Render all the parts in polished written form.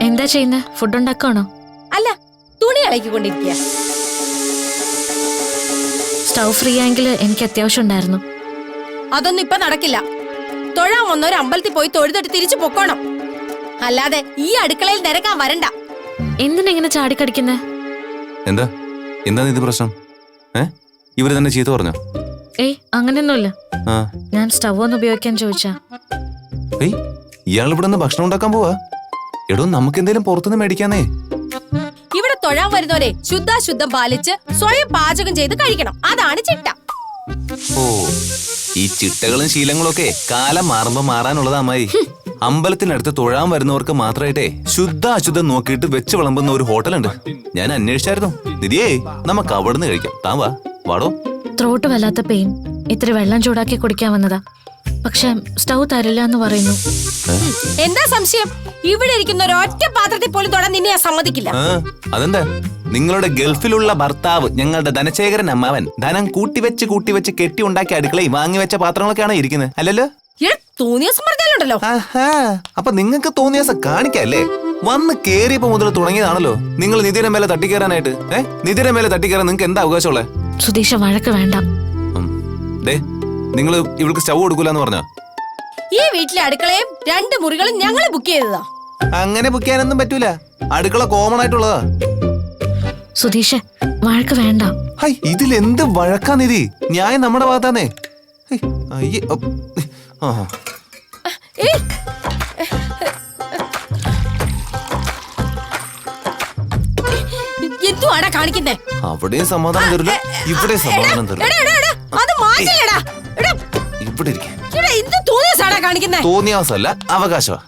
എന്താ ചെയ്യുന്നത്? ഫുഡ് ഉണ്ടാക്കാണോ? അല്ല, തുണി അലക്കിക്കൊണ്ടിരിക്കുക. സ്റ്റൗ ഫ്രീ ആയെങ്കിൽ എനിക്ക് അത്യാവശ്യം ഉണ്ടായിരുന്നു. അതൊന്നും ഇപ്പൊ നടക്കില്ല. തൊഴാൻ വന്നൊരു അമ്പലത്തിൽ പോയി തൊഴുതിട്ട് തിരിച്ചു പൊക്കോണം. അല്ലാതെ ഈ അടുക്കളയിൽ നിരക്കാൻ വരണ്ട. എന്തിനെങ്ങനെ ചാടിക്കടിക്കുന്നേ? എന്താ എന്താ ഇത് പ്രശ്നം? ഇവര് തന്നെ ചീത്ത പറഞ്ഞോ? ഏയ് അങ്ങനെയൊന്നുമില്ല. ഞാൻ സ്റ്റൗ ഒന്ന് ഉപയോഗിക്കാൻ ചോദിച്ചാ. ഇയാൾ ഇവിടെ നിന്ന് ഭക്ഷണം ഉണ്ടാക്കാൻ പോവാ? എടോ, നമുക്ക് എന്തേലും പുറത്തുനിന്ന് മേടിക്കാന്നേ. ഇവിടെ തൊഴാൻ വരുന്നവരെ ശുദ്ധാശുദ്ധം പാലിച്ച് സ്വയം പാചകം ചെയ്ത് കഴിക്കണം. അതാണ് ചിട്ട. ഓ, ഈ ചിട്ടകളും ശീലങ്ങളും ഒക്കെ കാലം മാറുമ്പോ മാറാനുള്ളതാ അമ്മായി. അമ്പലത്തിനടുത്ത് തൊഴാൻ വരുന്നവർക്ക് മാത്രമായിട്ടേ ശുദ്ധാശുദ്ധം നോക്കിയിട്ട് വെച്ച് വിളമ്പുന്ന ഒരു ഹോട്ടലുണ്ട്. ഞാൻ അന്വേഷിച്ചായിരുന്നു. നിധിയേ, നമുക്ക് അവിടുന്ന് കഴിക്കാം. താൻ വാടോ. ത്രോട്ട് വല്ലാത്ത പെയിൻ. ഇത്തിരി വെള്ളം ചൂടാക്കി കുടിക്കാൻ വന്നതാ. പക്ഷെ സ്റ്റൗ തരില്ല എന്ന് പറയുന്നു. എന്താ സംശയം? ഇവിടെ ഇരിക്കുന്ന ഒരൊറ്റ പാത്രത്തിൽ പോലും തൊടാൻ നിന്നെ ഞാൻ സമ്മതിക്കില്ല. അതെന്താ? നിങ്ങളുടെ ഗൾഫിലുള്ള ഭർത്താവ്, ഞങ്ങളുടെ ധനശേഖരൻ അമ്മാവൻ, ധനം കൂട്ടിവെച്ച് കെട്ടി ഉണ്ടാക്കി അടുക്കളയിൽ വാങ്ങിവെച്ച പാത്രങ്ങളൊക്കെയാണോ ഇരിക്കുന്നത്? അല്ലല്ലോ. തോന്നിയാസം പറഞ്ഞാലുണ്ടല്ലോ. അപ്പൊ നിങ്ങൾക്ക് തോന്നിയാസം കാണിക്കല്ലേ? വന്ന് കേറിയപ്പോ മുതൽ തുടങ്ങിയതാണല്ലോ നിങ്ങൾ നിധിയുടെ മേലെ തട്ടിക്കേറാനായിട്ട്. നിധിയുടെ മേലെ തട്ടിക്കേറാൻ നിങ്ങൾക്ക് എന്താ അവകാശമുള്ളേ? സുധീഷ, വഴക്ക് വേണ്ട. നിങ്ങൾ ഇവൾക്ക് സ്റ്റൗ കൊടുക്കൂലെന്ന് പറഞ്ഞോ? ഈ വീട്ടിലെ അടുക്കളയും 2 മുറികളും ഞങ്ങൾ ബുക്ക് ചെയ്തതാ. അങ്ങനെ ബുക്ക് ചെയ്യാനൊന്നും പറ്റൂല. അടുക്കള കോമൺ ആയിട്ടുള്ളതാ. സുധീഷ, വഴക്ക് വേണ്ട. ഇതിലെന്ത് വഴക്കാ നിധി? ന്യായം നമ്മുടെ ഭാഗത്താന്നേ. എന്തുവാടാ കാണിക്കുന്നേ? അവിടെയും സമാധാനം തരില്ല, ഇവിടെ സമാധാനം തരില്ല. തോന്നിയാസല്ല, അവകാശമാ.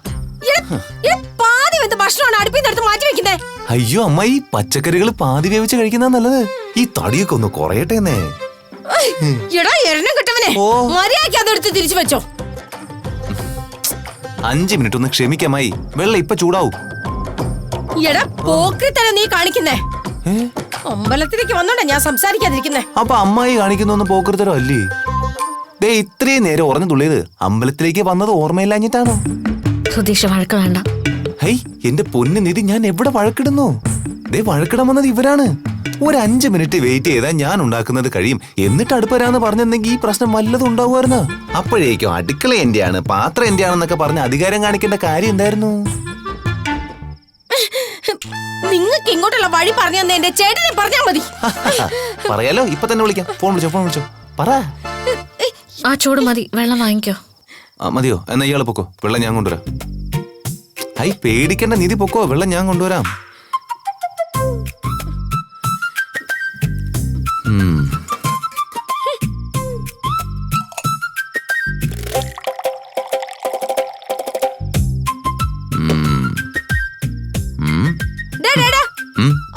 അയ്യോ അമ്മ, ഈ പച്ചക്കറികൾ പാതി വേവിച്ച് കഴിക്കുന്ന നല്ലത്. ഈ തടിയൊക്കെ ഒന്ന് കുറയട്ടെ. തിരിച്ചു വെച്ചോ. 5 മിനിറ്റ് ഒന്ന് ക്ഷമിക്കാമായി. വെള്ളം ഇപ്പൊ ചൂടാവും. നീ കാണിക്കുന്നേ അമ്പലത്തിലേക്ക് വന്നോണ്ടാ ഞാൻ സംസാരിക്കാതിരിക്കുന്നേ. അപ്പൊ അമ്മായി കാണിക്കുന്ന പോക്കൃത്തരോ അല്ലേ? ദേ ഇത്രയും നേരം ഉറഞ്ഞു തുള്ളിയത് അമ്പലത്തിലേക്ക് വന്നത് ഓർമ്മയില്ലാഞ്ഞിട്ടാണോ? സുധീഷ, വഴക്ക് വേണ്ട. എന്റെ പൊന്നു നിധി, ഞാൻ എവിടെ വഴക്കിടുന്നു? ദേ വഴക്കിടാൻ വന്നത് ഇവരാണ്. ഒരു 5 മിനിറ്റ് വെയിറ്റ് ചെയ്താൽ ഞാൻ ഉണ്ടാക്കുന്നത് കഴിയും. എന്നിട്ട് അടുപ്പരാന്ന് പറഞ്ഞെന്നെങ്കിൽ ഈ പ്രശ്നം വല്ലതും ഉണ്ടാവുമായിരുന്നു. അപ്പോഴേക്കും അടുക്കള എന്റെയാണ്, പാത്രം എന്റെയാണെന്നൊക്കെ പറഞ്ഞ് അധികാരം കാണിക്കേണ്ട കാര്യം എന്തായിരുന്നു? നിങ്ങൾക്ക് ഇങ്ങോട്ടുള്ള വഴി പറഞ്ഞു തന്നെ എന്റെ ചേട്ടനെ പറഞ്ഞാ മതി. പറയാലോ, ഇപ്പൊ തന്നെ വിളിക്കാം. ഫോൺ വിളിച്ചോ പറ. ആ ചൂട് മതി, വെള്ളം വാങ്ങിക്കോ. മതിയോ? എന്നാ ഇയാള് പൊക്കോ, വെള്ളം ഞാൻ കൊണ്ടുവരാം. പേടിക്കേണ്ട നിധി, പൊക്കോ, വെള്ളം ഞാൻ കൊണ്ടുവരാം.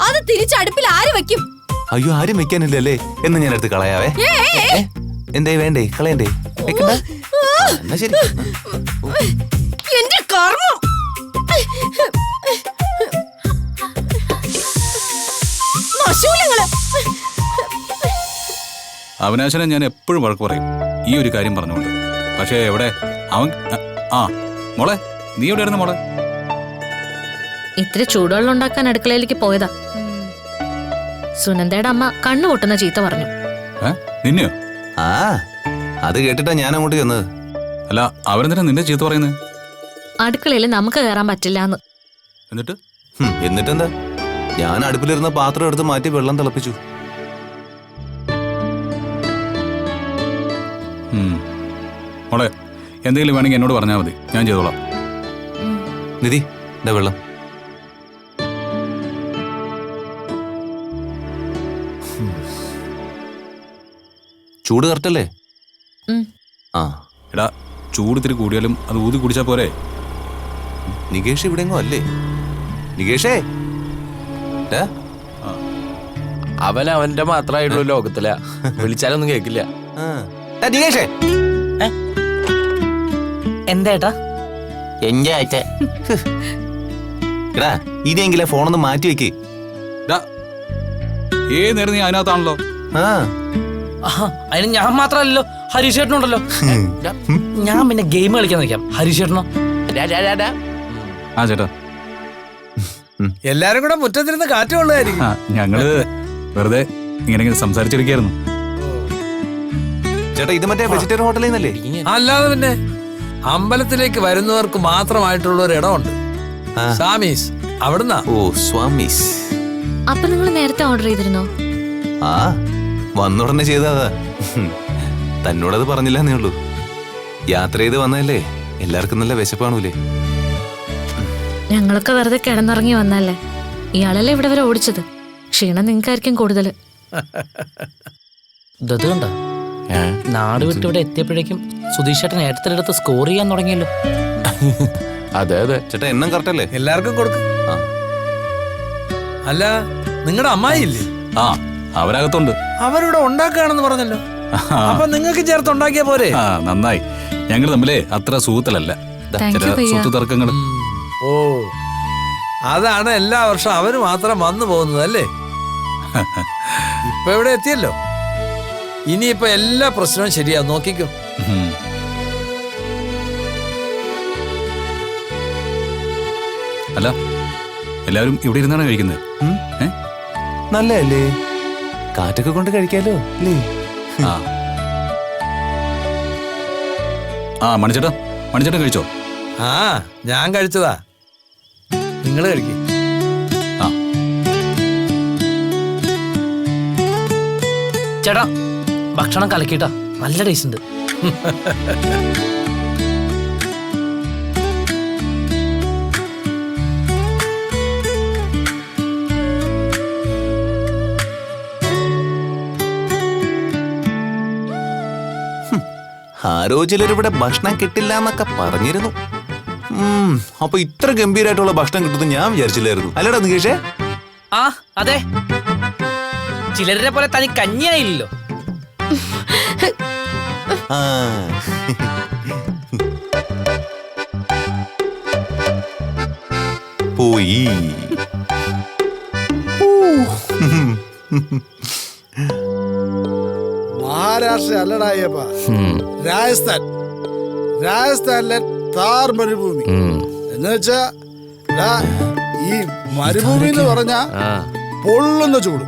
അത് തിരിച്ച് അടുപ്പിൽ ആര് വെക്കും? അയ്യോ, ആരും വെക്കാനില്ലല്ലേ? എന്ന് ഞാൻ എടുത്ത് കളയാവേ. എന്തേ, വേണ്ടേ? കളയണ്ടേ? എന്നാ ശരി. എന്റെ കർമ്മം. അവിനാശനെ ഞാൻ എപ്പോഴും വഴക്ക് പറയും ഈ ഒരു കാര്യം പറഞ്ഞുകൊണ്ട്. പക്ഷേ എവിടെ അവൻ? മോളെ, നീ എവിടെയായിരുന്നു മോളെ? ഇത്തിരി ചൂടുവെള്ളം ഉണ്ടാക്കാൻ അടുക്കളയിലേക്ക് പോയതാ. സുനന്ദയുടെ അമ്മ കണ്ണു പൊട്ടുന്ന ചീത്ത പറഞ്ഞു. നിന്നെയോ? അത് കേട്ടിട്ടാ ഞാൻ അങ്ങോട്ട് ചെന്നത്. അല്ല, അവരെന്തിനാ നിന്നെ ചീത്ത പറയുന്നത്? അടുക്കളയിൽ നമുക്ക് കയറാൻ പറ്റില്ലാന്ന്. എന്നിട്ടെന്താ? ഞാൻ അടുപ്പിലിരുന്ന പാത്രം എടുത്ത് മാറ്റി വെള്ളം തിളപ്പിച്ചു. മോളെ, എന്തെങ്കിലും വേണമെങ്കിൽ എന്നോട് പറഞ്ഞാൽ മതി, ഞാൻ ചെയ്തോളാം. നിധി എന്താ വെള്ളം? ചൂട് കറക്റ്റല്ലേ? ആ എടാ ചൂട് ഇത്തിരി കൂടിയാലും അത് ഊതി കുടിച്ചാ പോരെ. നികേഷ് ഇവിടെങ്ങോ അല്ലേ? നികേഷേ അവൻ അവന്റെ മാത്രമായിട്ടുള്ള ലോകത്തില, വിളിച്ചാലൊന്നും കേക്കില്ല. നികേഷേ എന്താ എന്റെ ആഴ്ച എടാ ഇനിയെങ്കിലും ഫോണൊന്ന് മാറ്റി വെക്ക്. ഏത് നേരം നീ അതിനകത്താണല്ലോ. അതിന് ഞാൻ മാത്രല്ലോ, ഹരീഷ് ചേട്ടനുണ്ടല്ലോ. ഞാൻ പിന്നെ ഗെയിം കളിക്കാൻ നിൽക്കാം. ഹരീഷ് ചേട്ടനോ? ആ ചേട്ടാ എല്ലാരും കൂടെ മുറ്റത്തിരുന്ന് കാറ്റ് കൊള്ളുമായിരിക്കും. ഞങ്ങള് വെറുതെ ഇങ്ങനെ സംസാരിച്ചിരിക്കായിരുന്നു. ചേട്ടാ ഇത് മറ്റേ വെജിറ്റേറിയൻ ഹോട്ടലിൽ നിന്നല്ലേ? അല്ലാതെ പിന്നെ അമ്പലത്തിലേക്ക് വരുന്നവർക്ക് മാത്രമായിട്ടുള്ള ഒരു ഇടമുണ്ട്, സാമീസ്. അവിടുന്നാ. ഓ സ്വാമീസ്. അപ്പൊ നിങ്ങൾ നേരത്തെ ഓർഡർ ചെയ്തിരുന്നോ? ആ വന്നുടനെ ചെയ്തതാ. തന്നോടത് പറഞ്ഞില്ലെന്നേ ഉള്ളൂ. യാത്ര ചെയ്ത് വന്നതല്ലേ, എല്ലാവർക്കും നല്ല വിശപ്പാണൂലേ. ഞങ്ങളൊക്കെ വെറുതെ കിടന്നുറങ്ങി വന്നല്ലേ. ഇയാളല്ലേ ഇവിടെ വരെ ഓടിച്ചത്. ക്ഷീണം നിങ്ങൾക്കായിരിക്കും കൂടുതൽ. ഇത് കണ്ട നാട് വിട്ട് ഇവിടെ എത്തിയപ്പോഴേക്കും സുധീഷ് ചേട്ടൻ ഏട്ടത്തിലെടുത്ത് സ്കോർ ചെയ്യാൻ തുടങ്ങിയല്ലോ. അതെ അതെ ചേട്ടാ, എണ്ണം കറക്റ്റ് അല്ലേ? എല്ലാവർക്കും കൊടുക്കും. അല്ല, നിങ്ങളുടെ അമ്മായി ഇല്ലേ? ആ അവരകത്തുണ്ട്. അവരിവിടെ ഉണ്ടാക്കുകയാണെന്ന് പറഞ്ഞല്ലോ. അപ്പൊ നിങ്ങൾക്ക് ചേർത്ത് ഉണ്ടാക്കിയ പോരെ? ആ നന്നായി. ഞങ്ങൾ തമ്മിലേ അത്ര സുഹൃത്തലല്ല, ചില സ്വത്ത് തർക്കങ്ങൾ. ഓ, അതാണ് എല്ലാ വർഷവും അവര് മാത്രം വന്നു പോകുന്നത് അല്ലേ? ഇപ്പൊ ഇവിടെ എത്തിയല്ലോ, ഇനിയിപ്പൊ എല്ലാ പ്രശ്നവും ശരിയാ, നോക്കിക്കോ. അല്ല എല്ലാവരും ഇവിടെ ഇരുന്നാണ് കഴിക്കുന്നത്. നല്ലല്ലേ, കാറ്റൊക്കെ കൊണ്ട് കഴിക്കാലോ അല്ലേ? ആ മണിച്ചേട്ടൻ കഴിച്ചോ? ആ ഞാൻ കഴിച്ചതാ, നിങ്ങൾ കഴിക്കും. ആ ചേട്ടാ ഭക്ഷണം കലക്കിട്ടാ, നല്ല ടേസ്റ്റ് ഉണ്ട്. ആരോ ചിലരിവിടെ ഭക്ഷണം കിട്ടില്ല എന്നൊക്കെ പറഞ്ഞിരുന്നു. അപ്പൊ ഇത്ര ഗംഭീരമായിട്ടുള്ള ഭക്ഷണം കിട്ടുന്നു ഞാൻ വിചാരിച്ചില്ലായിരുന്നു. അല്ലടാ നികേഷേ? ആ അതെ, ചിലരെ പോലെ തനി കഞ്ഞിയായില്ലല്ലോ. ആ പോയി. മഹാരാഷ്ട്ര അല്ലടായപ്പ, രാജസ്ഥാനിലെ താർ മരുഭൂമി എന്ന് വെച്ചാ ഈ മരുഭൂമി എന്ന് പറഞ്ഞാ പൊള്ളുന്ന ചൂട്.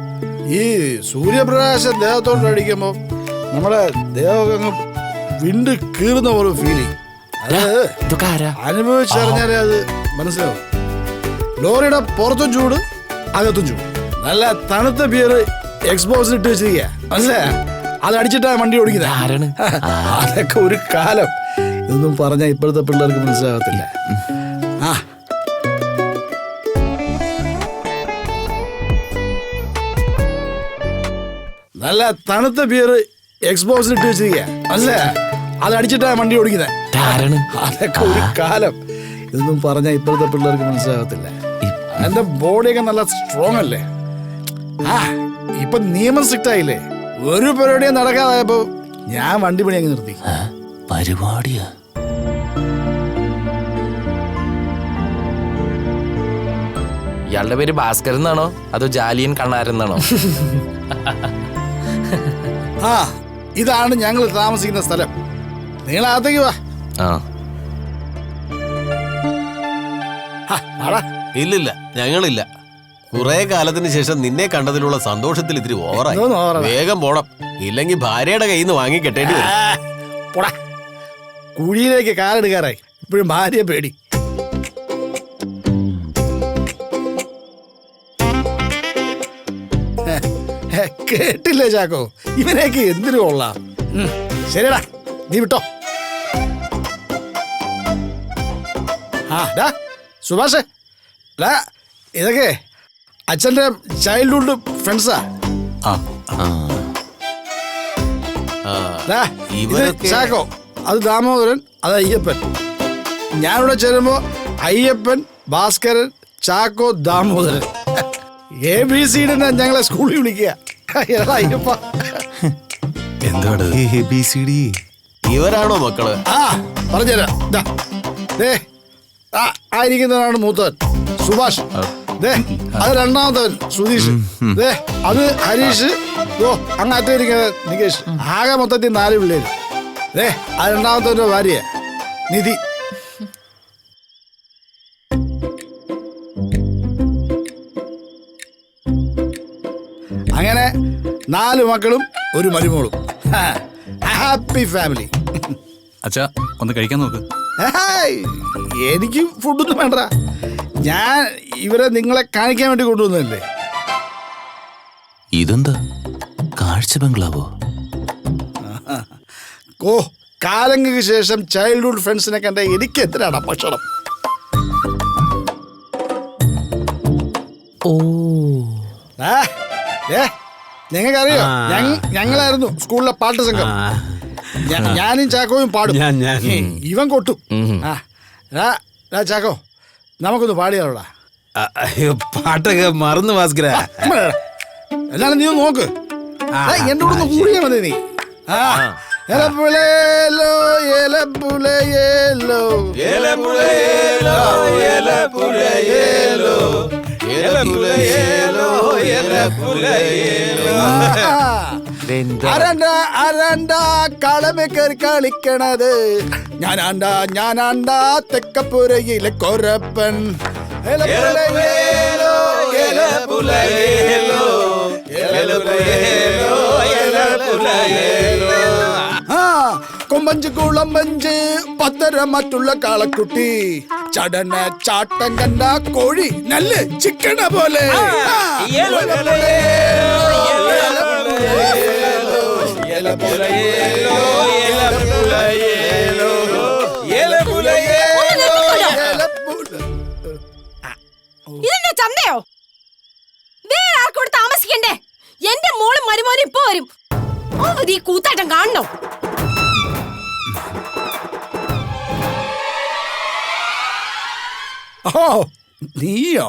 ഈ സൂര്യപ്രകാശം ദേഹത്തോട്ട് അടിക്കുമ്പോ നമ്മുടെ ദേഹം വിണ്ട് കീറുന്ന പോലെ ഫീലിംഗ്. അത് അനുഭവിച്ചറിഞ്ഞാലേ അത് മനസ്സിലാവും. ലോറിയുടെ പുറത്തും ചൂട്, അകത്തും ചൂട്. നല്ല തണുത്ത ബിയർ എക്സ്പോസിൽ ഇട്ട് വെച്ചിരിക്കുക, മനസ്സിലായ? അത് അടിച്ചിട്ടാ വണ്ടി ഓടിക്കുന്നത്. അതൊക്കെ ഒരു കാലം. ഇതൊന്നും പറഞ്ഞാൽ ഇപ്പോഴത്തെ പിള്ളേർക്ക് മനസ്സിലാകത്തില്ല. ആ നല്ല തണുത്ത ബിയർ എക്സ്പോസിൽ ഇട്ട് വെച്ചിരിക്കുക, മനസ്സിലായ? അത് അടിച്ചിട്ടാ വണ്ടി ഓടിക്കുന്നത്. അതൊക്കെ ഒരു കാലം. ഇതൊന്നും പറഞ്ഞാൽ ഇപ്പോഴത്തെ പിള്ളേർക്ക് മനസ്സിലാകത്തില്ല. എന്റെ ബോഡിയൊക്കെ നല്ല സ്ട്രോങ് അല്ലേ? ആ ഇപ്പൊ നിയമം സ്ട്രിക്റ്റ് ആയില്ലേ? ഒരു പരിപാടിയും നടക്കാതായപ്പോ ഞാൻ വണ്ടി പണി അങ്ങ് നിർത്തി. പരിപാടിയാ? ഇയാളുടെ പേര് ഭാസ്കരൻ എന്നാണോ അതോ ജാലിയൻ കണ്ണാരൻ എന്നാണോ? ആ ഇതാണ് ഞങ്ങൾ താമസിക്കുന്ന സ്ഥലം. നിങ്ങൾ അകത്തേക്ക് വാ. ഇല്ലില്ല, ഞങ്ങളില്ല. കുറെ കാലത്തിന് ശേഷം നിന്നെ കണ്ടതിലുള്ള സന്തോഷത്തിൽ ഇത്തിരി ഓവറായി. വേഗം പോണം, ഇല്ലെങ്കിൽ ഭാര്യയുടെ കയ്യിൽ നിന്ന് വാങ്ങി കെട്ടേണ്ടി വരും. പോടാ, കുഴിയിലേക്ക് കാലെടുക്കാറായി. ഇപ്പോഴും ഭാര്യയെ പേടി. കേട്ടില്ലേ ചാക്കോ, ഇവനെയൊക്കെ എന്തിനു കൊള്ളാം. ശരിടാ, നീ വിട്ടോ. ആ സുഭാഷേ അല്ല ഇതൊക്കെ അച്ഛൻ്റെ ചൈൽഡ്ഹുഡ് ഫ്രണ്ട്സാ. ആ ദാ, ഇത് ഇവരൊക്കെ- ചാക്കോ, അത് ദാമോദരൻ, അത് അയ്യപ്പൻ. ഞാനിവിടെ ചെല്ലുമ്പോൾ അയ്യപ്പൻ, ഭാസ്കരൻ, ചാക്കോ, ദാമോദരൻ ABCD ഞങ്ങളെ സ്കൂളിൽ വിളിക്കുക. എടാ അയ്യപ്പ. എന്താണ് ABCD. ഇവരാണോ മക്കള്? ആ പറഞ്ഞുതരാം. ദാ, ദേ, ആയിരിക്കുന്നവനാണ് മൂത്തവൻ സുഭാഷ്. ദേ, അത് രണ്ടാമത്തവൻ സുധീഷ്. ദേ, അത് ഹരീഷ്. ഓ അങ്ങാറ്റിരിക്കുന്നത് നികേഷ്. ആകെ മൊത്തത്തിൽ 4 പിള്ളേര്. ദേ, അത് രണ്ടാമത്തവന്റെ ഭാര്യ നിധി. അങ്ങനെ 4 മക്കളും ഒരു മരുമോളും. Happy family. അച്ഛാ ഒന്ന് കഴിക്കാൻ നോക്ക്. ഹായ്, എനിക്ക് ഫുഡൊന്നും വേണ്ട. ഞാൻ ഇവരെ നിങ്ങളെ കാണിക്കാൻ വേണ്ടി കൊണ്ടുവന്നതല്ലേ. ഇതെന്താ കാഴ്ച ബംഗ്ലാവോ? ഓ, കാലങ്ങൾക്ക് ശേഷം ചൈൽഡ്ഹുഡ് ഫ്രണ്ട്സിനെ കണ്ട എനിക്ക് എന്തിനാണ് ഭക്ഷണം. ഓ നിങ്ങൾക്കറിയോ ഞങ്ങളായിരുന്നു സ്കൂളിലെ പാട്ട് സംഘം. ഞാനും ചാക്കോയും പാടും, ഇവൻ കൊട്ടും. ആ ചാക്കോ, നമുക്കൊന്ന് പാടിയാലോടാ. പാട്ടൊക്കെ മറന്നു ഭാസ്കര. എന്നാലും നീ ഒന്ന് നോക്ക്. എന്റെ കൂടെ ഒന്ന് കൂടിയാ മതി നീ. എലപ്പുലയേലോ എലപ്പുലയേലോ എലപ്പുലയേലോ എലപ്പുലയേലോ എലപ്പുലയേലോ എലപ്പുലയേലോ. അരണ്ട കളമെ കയറി കളിക്കണത് ഞാനാണ്ടാ തെക്കപ്പുരയിലെ കൊരപ്പൻ. എലപ്പുലയേലോ എലപ്പുലയേലോ എലപ്പുലയേലോ എലപ്പുലയേലോ. കൊമ്പഞ്ച് കുളമ്പഞ്ച് പത്തര മറ്റുള്ള കാളക്കുട്ടി ചടന ചാട്ടം കണ്ട കോഴി നല്ല ചിക്കണ പോലെ. ഇതെന്നെ ചന്തയോ? വേറെ ആർക്കോട് താമസിക്കണ്ടേ? എന്റെ മോളും മരുമോനും ഇപ്പൊ വരും. ഈ കൂത്താട്ടം കാണണോ? ഓ നീയോ?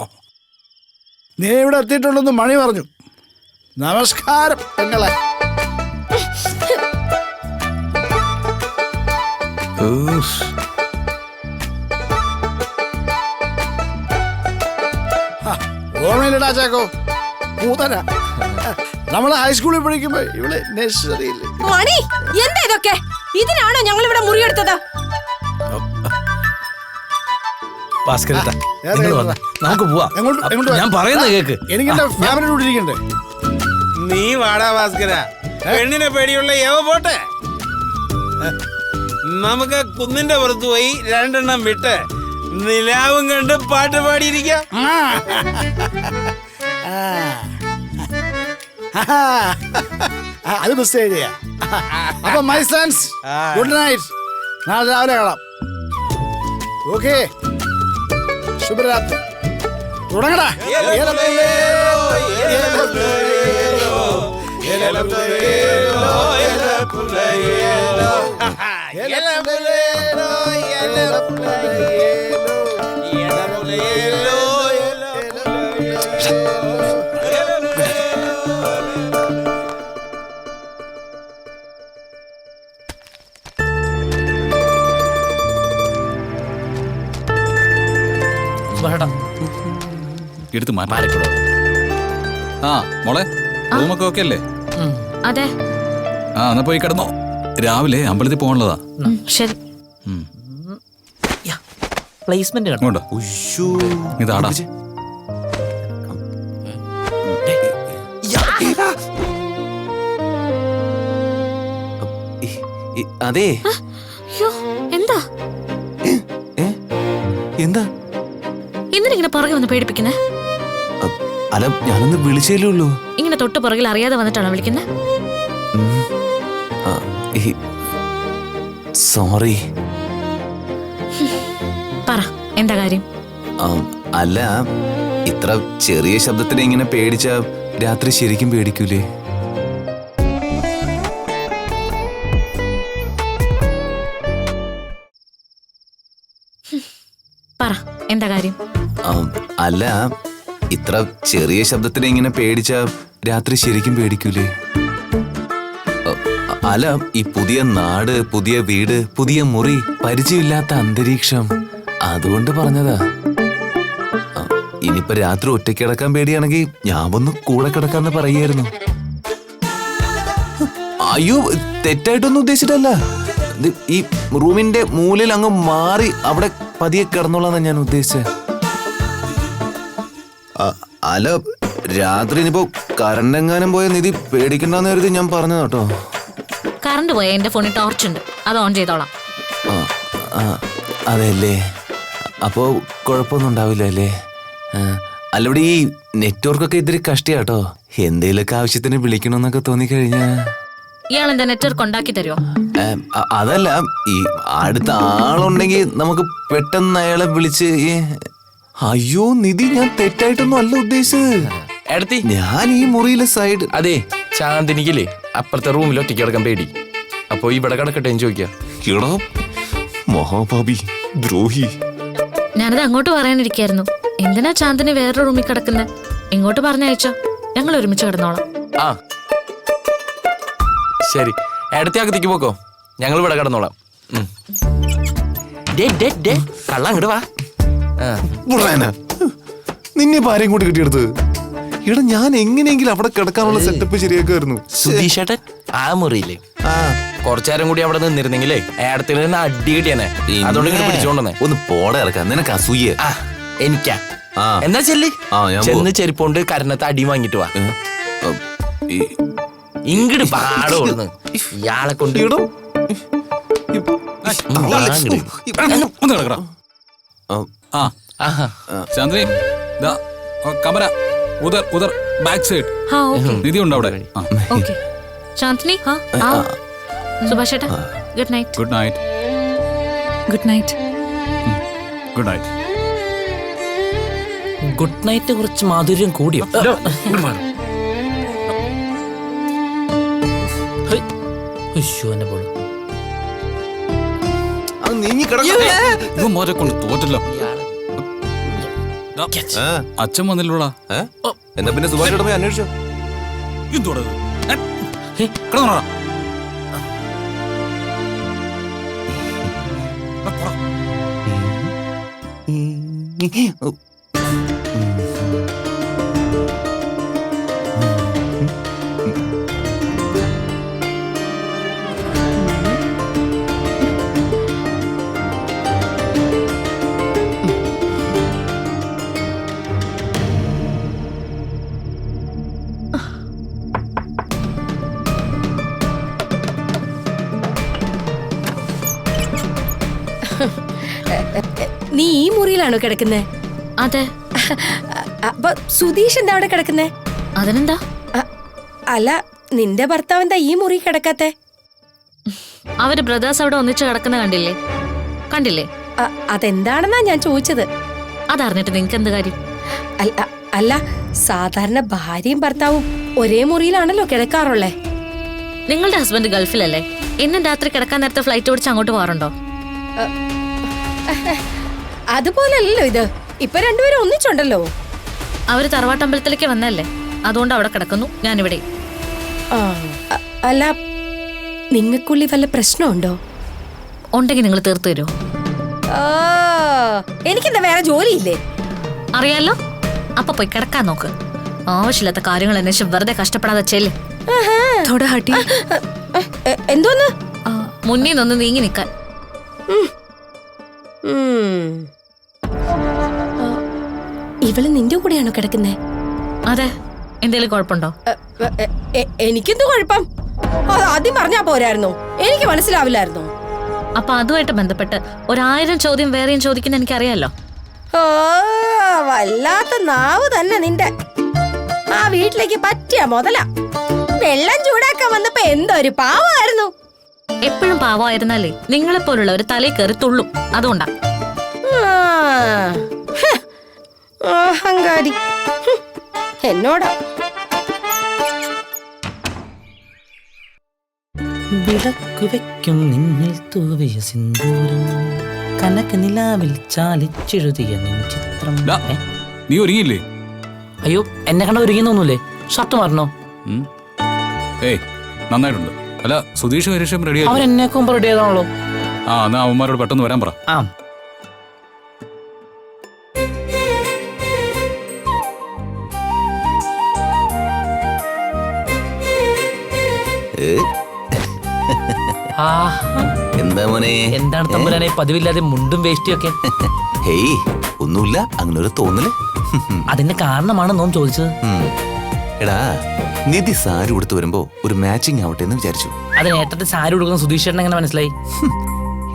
നീ ഇവിടെ എത്തിയിട്ടുണ്ടെന്ന് മണി പറഞ്ഞു. നമസ്കാരം പെങ്ങളെ. ഓർമ്മയില്ലടാ ചാക്കോ, കൂതന. നമ്മള് ഹൈസ്കൂളിൽ പഠിക്കുമ്പോ ഇവിടെ നഴ്സറിയിൽ. മണി, എന്താ ഇതൊക്കെ? ഇതിനാണോ ഞങ്ങൾ ഇവിടെ മുറിയെടുത്തത്? ഭാസ്കരേട്ടാ, നിങ്ങൾ വന്നോ. നമുക്ക് പോവാം. ഞാൻ പറയുന്നത് കേക്ക്. എനിക്ക് എന്റെ ഫാമിലി കൂടെ ഇരിക്കണ്ടേ. നീ വാടാ ഭാസ്കര. പെണ്ണിനെ പേടിയുള്ള ഏവ പോട്ടെ. നമുക്ക് കുന്നിന്റെ പുറത്ത് പോയി 2 എണ്ണം വിട്ട് നിലാവും കണ്ട് പാട്ട് പാടിയിരിക്കാം. അത് മിസ് ഐഡിയ. അപ്പൊ മൈ സൺസ്, ഗുഡ് നൈറ്റ്. നാളെ രാവിലെ കാണാം. ഓക്കെ, ശുഭരാത്രി. തുടങ്ങടാ. എടുത്ത് മാറ്റി. ആ മോളെ, റൂമൊക്കെ ഓക്കെ അല്ലേ? അതെ. ആ എന്നാ പോയി കിടന്നോ. രാവിലെ അമ്പലത്തിൽ പോകാനുള്ളതാ. ശരി. പ്ലേസ്മെന്റ് ഇങ്ങോട്ടോ. ഇതാടാ. അതെ. അയ്യോ, എന്താ എന്താ എന്തിനിങ്ങനെ പുറകെ വന്ന് പേടിപ്പിക്കുന്നേ? അല്ല, ഞാനൊന്ന് വിളിച്ചേ ഉള്ളൂ. ഇങ്ങനെ തൊട്ട് പുറകിൽ അറിയാതെ വന്നിട്ടാണോ വിളിക്കുന്നത്? സോറി. പറ, എന്താ കാര്യം? അല്ല, ഇത്ര ചെറിയ ശബ്ദത്തിന് ഇങ്ങനെ പേടിച്ച രാത്രി ശരിക്കും പേടിക്കൂലേ? പറ, എന്താ കാര്യം? അല്ല, ഇത്ര ചെറിയ ശബ്ദത്തിന് ഇങ്ങനെ പേടിച്ച രാത്രി ശരിക്കും പേടിക്കൂലേ? അല്ല, ഈ പുതിയ നാട്, പുതിയ വീട്, പുതിയ മുറി, പരിചയമില്ലാത്ത അന്തരീക്ഷം, അതുകൊണ്ട് പറഞ്ഞതാ. ഇനിയിപ്പോ രാത്രി ഒറ്റയ്ക്ക് കിടക്കാൻ പേടിയാണെങ്കിൽ ഞാൻ വന്ന് കൂടെ കിടക്കാന്ന് പറയായിരുന്നു. അയ്യോ, തെറ്റായിട്ടൊന്നും ഉദ്ദേശിച്ചിട്ടല്ല. ഈ റൂമിന്റെ മൂലയിൽ അങ്ങ് മാറി അവിടെ പതിയെ കിടന്നോളാന്നാ ഞാൻ ഉദ്ദേശിച്ചത്. അല്ല, രാത്രി ഇനിയിപ്പോ കറണ്ട് എങ്ങാനും പോയ നിധി പേടിക്കണ്ടെന്ന് കരുതി ഞാൻ പറഞ്ഞത് കേട്ടോ. കറണ്ട് പോയ എന്റെ ഫോണിൽ ടോർച്ച് ഉണ്ട്, അത് ഓൺ ചെയ്തോളാം. അതെല്ലേ, അപ്പോ കുഴപ്പമൊന്നും ഉണ്ടാവില്ല അല്ലേ? അല്ലവിടെ ഈ നെറ്റ്വർക്കൊക്കെ ഇത്തിരി കഷ്ടിയാട്ടോ. എന്തേലൊക്കെ ആവശ്യത്തിന് വിളിക്കണമെന്നൊക്കെ തോന്നിക്കഴിഞ്ഞാ. ഇയാളെന്താ നെറ്റ്വർക്ക് ഉണ്ടാക്കി തരുമോ? അതല്ല, ഈ അടുത്ത ആളുണ്ടെങ്കിൽ നമുക്ക് പെട്ടെന്ന് അയാളെ വിളിച്ച്. അയ്യോ നിധി, ഞാൻ തെറ്റായിട്ടൊന്നും അല്ല ഉദ്ദേശിച്ചത്. ഞാൻ ഈ മുറിയിലെ സൈഡ്. അതെ, ചാന്ദിനിക്കില്ലേ അപ്പുറത്തെ റൂമിൽ ഒറ്റയ്ക്ക് കിടക്കാൻ പേടി. അപ്പൊ ഇവിടെ കിടക്കട്ടെ എന്ന് ചോദിക്കാം. മഹാഭാബി, ദ്രോഹി. ഞാനത് അങ്ങോട്ട് പറയാനിരിക്കായിരുന്നു. എന്തിനാ ചാന്ദിനി വേറൊരു റൂമിൽ കിടക്കുന്നത്? ഇങ്ങോട്ട് പറഞ്ഞയച്ചോ, ഞങ്ങൾ ഒരുമിച്ച് കിടന്നോളാം. ആ ശരി, അടുത്ത അകത്തേക്ക് പോക്കോ, ഞങ്ങൾ ഇവിടെ കിടന്നോളാം. കള്ള അങ്ങോട്ട് വാ. നിന്നെ ആരെയും കൂടി കിട്ടിയെടുത്ത്? ഇവിടെ ഞാൻ എങ്ങനെയെങ്കിലും അവിടെ കിടക്കാനുള്ള സെറ്റപ്പ് ശരിയാക്കുമായിരുന്നു. സുധീഷേട്ടൻ ആ മുറിയില്ലേ, കുറച്ചേരം കൂടി അവിടെ നിന്നിരുന്നെങ്കിലേ ഏടത്തിൽ നിന്ന് അടി കിട്ടിയാനെ. അതുകൊണ്ട് ഇങ്ങനെ പിടിച്ചോണ്ടെന്നെ. ഒന്ന് പോടെ ഇറക്കാം, നിനക്ക് അസൂയ. എനിക്കാ എന്താ ചെല്ലി ചെന്ന് ചെരുപ്പോണ്ട് കരണത്ത് അടി വാങ്ങിട്ട് വാ. ഇങ്ങട് പാടോന്ന് ഇയാളെ കൊണ്ട് ചന്ദ്രി, കമര ഉദർ ഉദർ ബാക്ക് സൈഡ്. നിധി ഉണ്ടോ അവിടെ? ഓക്കെ ചാന്ദിനി, സുഭാഷ് ചേട്ടാ, good night. Good night. Good night. Good night. Good night കുറച്ച് മാധുര്യം കൂടിയോ? കൊണ്ട് തോറ്റല്ലോ. അച്ഛൻ വന്നില്ലൂടാ. എന്നാ പിന്നെ സുഭാഷ് പോയി അന്വേഷിച്ചോ. കിടന്നോടാ. നീ ഈ മുറിയിലാണോ കിടക്കുന്നേ? അതെ. അപ്പൊ സുധീഷ് എന്താ അവിടെ കിടക്കുന്നേ? അതിനെന്താ? അല്ല, നിന്റെ ഭർത്താവ് എന്താ ഈ മുറി കിടക്കാത്തെ? അവര് ബ്രദേഴ്സ് അവിടെ ഒന്നിച്ച് കിടക്കുന്ന കണ്ടില്ലേ? അതെന്താണെന്നാ ഞാൻ ചോദിച്ചത്. അതറിഞ്ഞിട്ട് നിങ്ങക്ക് എന്ത് കാര്യം? അല്ല, സാധാരണ ഭാര്യയും ഭർത്താവും ഒരേ മുറിയിലാണല്ലോ കിടക്കാറുള്ളേ. നിങ്ങളുടെ ഹസ്ബൻഡ് ഗൾഫിലല്ലേ? എന്നും രാത്രി കിടക്കാൻ നേരത്തെ ഫ്ലൈറ്റ് ഓടിച്ച് അങ്ങോട്ട് പോകാറുണ്ടോ? അതുപോലല്ലോ ഇത്. ഇപ്പൊ രണ്ടുപേരും ഒന്നിച്ചുണ്ടല്ലോ. അവര് തറവാട്ടമ്പലത്തിലേക്ക് വന്നല്ലേ, അതുകൊണ്ട് അവിടെ കിടക്കുന്നു, ഞാനിവിടെ. അല്ല, നിങ്ങൾക്കുള്ളി വല്ല പ്രശ്നമുണ്ടോ? ഉണ്ടെങ്കിൽ നിങ്ങൾ തീർത്തു തരുമോ? എനിക്കെന്താ വേറെ ജോലിയില്ലേ? അറിയാലോ, അപ്പൊ പോയി കിടക്കാൻ നോക്ക്. ആവശ്യമില്ലാത്ത കാര്യങ്ങൾ അന്വേഷിച്ച് വെറുതെ കഷ്ടപ്പെടാതെ ചെല്ല്. എന്തോന്ന്? മുന്നിൽ നിന്ന് നീങ്ങി നിൽക്കാൻ. ഇവള് നിന്റെ കൂടെയാണോ കിടക്കുന്നേ? അതെ. എന്തേലും കുഴപ്പമുണ്ടോ? എനിക്കെന്ത് കുഴപ്പം? ആദ്യം പറഞ്ഞാ പോരായിരുന്നോ? എനിക്ക് മനസ്സിലാവില്ലായിരുന്നോ? അപ്പൊ അതുമായിട്ട് ബന്ധപ്പെട്ട് 1000 ചോദ്യം വേറെയും ചോദിക്കുന്ന എനിക്കറിയാലോ. വല്ലാത്ത നാവ് തന്നെ നിന്റെ. ആ വീട്ടിലേക്ക് പറ്റിയ മുതല. വെള്ളം ചൂടാക്കാൻ വന്നപ്പോ എന്തൊരു പാവമായിരുന്നു. എപ്പോഴും പാവമായിരുന്നാലേ നിങ്ങളെപ്പോലുള്ള ഒരു തലയിൽ കയറി തുള്ളും, അതുകൊണ്ടാ. അഹങ്കാരി എന്നോടാ. വിളക്കു വെക്കും നിന്നിൽ തൂവിയ സിന്ദൂരം കനക നിലാവിൽ ചാലിച്ചെഴുതിയ നിൻ ചിത്രം. ഡാ, നീ ഒരുങ്ങിയില്ലേ? അയ്യോ, എന്നെ കണ്ട ഒരുങ്ങിന്നൊന്നുമില്ലേ? ഷർട്ട് മാറണോ? ഏയ് നന്നായിട്ടുണ്ട്. അല്ല സുധീഷ് ഹരീഷും റെഡി ആയി. അവരെന്നേക്ക് മുമ്പ് റെഡി ആയതാണല്ലോ. ആ എന്നാ അവന്മാരോട് പെട്ടെന്ന് വരാൻ പറ. ആ ആഹാ. എന്താ മോനെ? എന്താണ് തമ്പുരാനെ പതിവില്ലാതെ മുണ്ടും വേഷ്ടിയൊക്കെ? ഹേയ് ഒന്നുമില്ല, അങ്ങനെ ഒരു തോന്നല്. അതിന്റെ കാരണമാണ് നോം ചോദിച്ചത്. എടാ നിധി സാരി ഉടുത്ത് വരുമ്പോ ഒരു മാച്ചിങ് ആവട്ടെ എന്ന് വിചാരിച്ചു. അതിന് ഏട്ടത്തിൽ സാരി കൊടുക്കുന്ന സുധീഷേട്ടൻ എങ്ങനെ മനസ്സിലായി?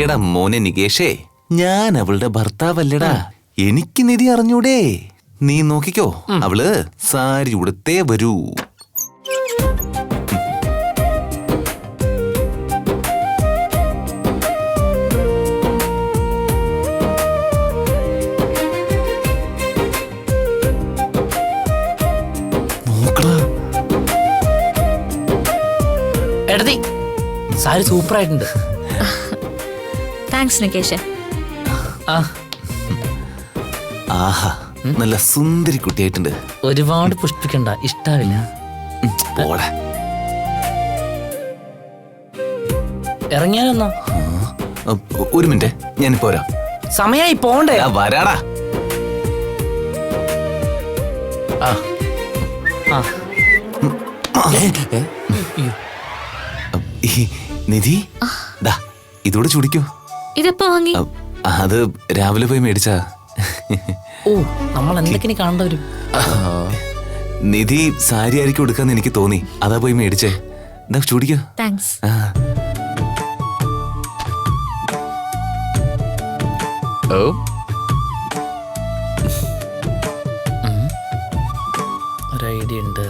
എടാ മോനെ നികേഷേ, ഞാൻ അവളുടെ ഭർത്താവല്ലടാ. എനിക്ക് നിധി അറിഞ്ഞൂടെ? നീ നോക്കിക്കോ, അവള് സാരി ഉടുത്തേ വരൂ. എടതി സാരി സൂപ്പർ ആയിട്ടുണ്ട്. താങ്ക്സ് നികേഷ്. ആ ആഹാ, നല്ല സുന്ദരി കുട്ടിയായിട്ടുണ്ട്. ഒരുപാട് പുഷ്പിക്കണ്ട, ഇഷ്ടാവില്ല. പോടാ. ഇറങ്ങിയാലെന്നാ? ഒരു മിനിറ്റ്, ഞാനിപ്പോ വരാം. സമയായി പോണ്ടേ? വരാടാ. ആ ആ നിധി ദാ ഇതോടെ ചുടിക്കോ. ഇതെപ്പോ വാങ്ങി? അത് രാവിലെ പോയി മേടിച്ചാ. ഓ, നമ്മൾ എന്തൊക്കെ കാണേണ്ട വരും. നിധി സാരി ആയിരിക്കും എടുക്കാന്ന് എനിക്ക് തോന്നി, അതാ പോയി മേടിച്ചേ. എന്താ ചൂടിക്കോ. താങ്ക്സ്. ഒരു ഐഡിയ ഉണ്ട്.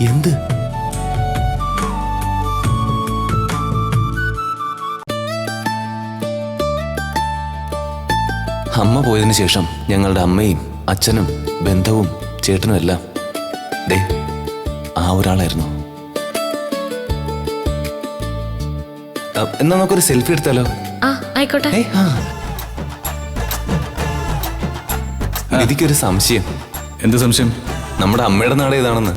എന്ത്? അമ്മ പോയതിനു ശേഷം ഞങ്ങളുടെ അമ്മയും അച്ഛനും ബന്ധവും ചേട്ടനും എല്ലാം ദേ ആ ഒരാളായിരുന്നു. എന്നാ നമുക്കൊരു സെൽഫി എടുത്താലോ? ആ ആയിക്കോട്ടെ. എനിക്കൊരു സംശയം. എന്ത് സംശയം? നമ്മുടെ അമ്മയുടെ നാട് ഏതാണെന്ന്.